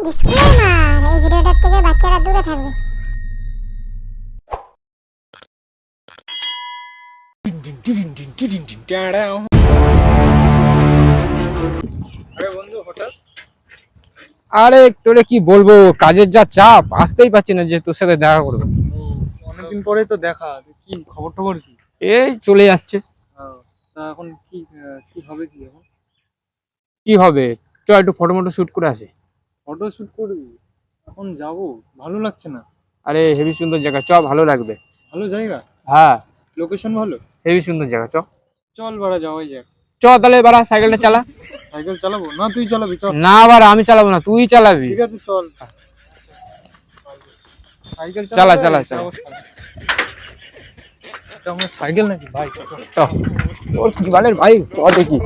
Disclaimer, এই ভিডিওটার থেকে বাচ্চারা দূরে থাকবে। আরে তোরে কি বলবো, কাজের যা চাপ, আসতেই পারছি না যে তোর সাথে দেখা করবো। অনেকদিন পরে তো দেখা। কি খবর টবর কি? এই চলে যাচ্ছে। তা এখন কি কি হবে কি এখন? কি হবে, চ একটু ফটো মটো শুট করে আসি। ফটো শুট করবি? এখন যাব, ভালো লাগছে না। আরে হেভি সুন্দর জায়গা, চ ভালো লাগবে। ভালো জায়গা, হ্যাঁ লোকেশন ভালো। হেভি সুন্দর জায়গা, চ। চল বাড়া যাওয়াই যাক। চ তাহলে বাড়া সাইকেলটা চালা। সাইকেল চালাবো না তুই চালাবি? চল। না বাড়া আমি চালাবো না, তুই চালাবি। ঠিক আছে চল। সাইকেল চালা চালা চালা। আমার সাইকেল নাকি ভাই? চ ওর কি বালের ভাই, চ দেখি।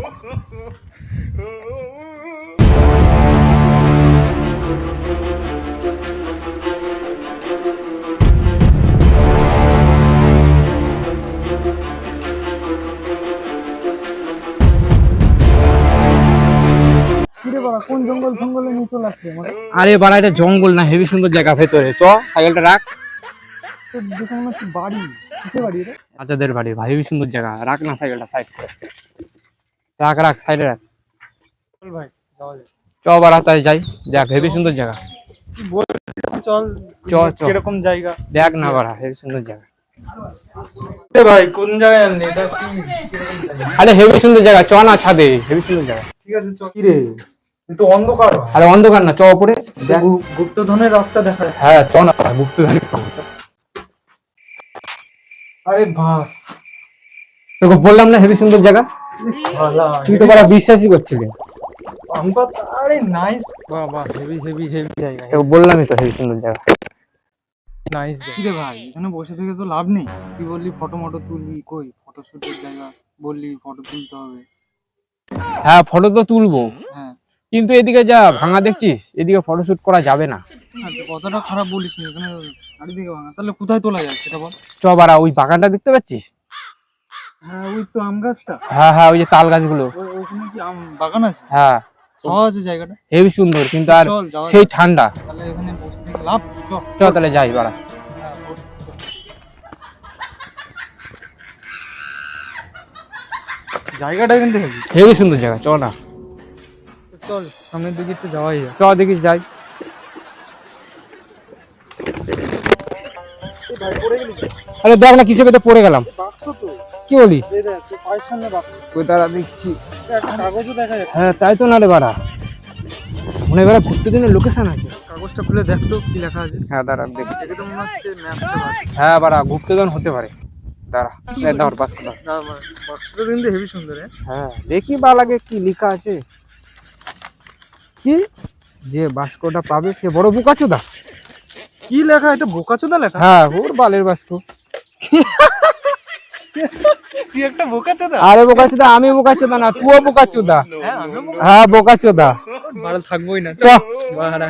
কিরে বাড়া, কোন জঙ্গল জঙ্গলে নিয়ে চলে আসছে আমাকে? আরে বাড়া এটা জঙ্গল না, হেভি সুন্দর জায়গা ভেতরে, চ সাইকেলটা রাখ। তো দেখে মনে হচ্ছে বাড়ি। কিসে বাড়ি রে? বাচ্চাদের বাড়ি ভাই, হেভি সুন্দর জায়গা, রাখ না সাইকেলটা সাইড করে। রাখ রাখ সাইডে রাখ। চল ভাই যাওয়া যাক। চ বাড়া তাই যাই, দেখ হেভি সুন্দর জায়গা। তুই বলছিস চল। চ চ কিরকম জায়গা? দেখ না বাড়া, হেভি সুন্দর জায়গা। এ ভাই কোন জায়গায় আনলি এটা? কি কিরকম জায়গা? আরে হেভি সুন্দর জায়গা, চ না ছাদে, হেভি সুন্দর জায়গা। ঠিক আছে চল। কি রে, তুই তো অন্ধকার। আরে অন্ধকার না, চ উপরে দেখ। গুপ্তধনের রাস্তা দেখা যাচ্ছে। হ্যাঁ চ না, গুপ্তধন। আরে বাস, তোকে বললাম না হেভি সুন্দর জায়গা, শালা তুই তো বাড়া বিশ্বাসই করছিলি। আমরা আরে নাইস বাবা, হেভি হেভি হেভি জায়গা। তোকে বললামই তো হেভি সুন্দর জায়গা। নাইস। কি রে ভাই, এখানে বসে থেকে তো লাভ নেই। তুই বললি ফটো মটো তুলবি, কই ফটো শুটের জায়গা? বললি ফটো তুলতে হবে। হ্যাঁ ফটো তো তুলবো, হ্যাঁ কিন্তু এদিকে যা ভাঙা দেখছিস, এদিকে ফটো শুট করা যাবে না। আচ্ছা, কথাটা খারাপ বলিস না, এখানে চারিদিকে ভাঙা। তাহলে কোথায় তোলা যায় সেটা বল। চ বাড়া, ওই বাগানটা দেখতে পাচ্ছিস? হ্যাঁ ওই তো আম গাছটা। হ্যাঁ হ্যাঁ, ওই যে তাল গাছগুলো। ওখানে কি আম বাগান আছে? হ্যাঁ সহজ আছে জায়গাটা। হেভি সুন্দর, কিন্তু আর চল যাওয়া সেই যাক। ঠান্ডা। তাহলে এখানে বসে থেকে লাভ কি? চল চ তাহলে যাই বাড়া। হ্যাঁ, জায়গাটা কিন্তু হেভি। হেভি সুন্দর জায়গা, চ না। চল সামনের দিকে একটু যাওয়াই যায়। চ দেখিস যাই। আরে দেখ না কিসে পেতে পড়ে গেলাম। বাক্স তো, কি বলিস? এই দেখ তোর পায়ের সামনে বাক্স। ওই তারা দেখছি। একটা কাগজও দেখা যাচ্ছে। হ্যাঁ তাই তো, না রে বাড়া, মনে হয় ঘুরতে দিনের লোকেশন আছে। কাগজটা খুলে দেখ তো কি লেখা আছে। হ্যাঁ দাঁড়া দেখি। দেখে তো মনে হচ্ছে ম্যাপটা আছে। হ্যাঁ বাড়া গুপ্তধন হতে পারে, দাঁড়া ধর পাস কর। না বাক্সটা কিন্তু হেভি সুন্দর। হ্যাঁ দেখি বা লাগে কি লেখা আছে। কি, যে বাস্কটা পাবে সে বড় বোকাচোদা। কি লেখা? এটা বোকাচোদা লেখা? হ্যাঁ ওর বালের বাস্ক। তুই একটা বোকাচোদা? আরে বোকাচোদা আমি বোকাচোদা না, তুইও বোকাচোদা। হ্যাঁ আমিও বোকা। হ্যাঁ বোকাচোদা। বাড়া থাকবোই না, চ। বাড়া।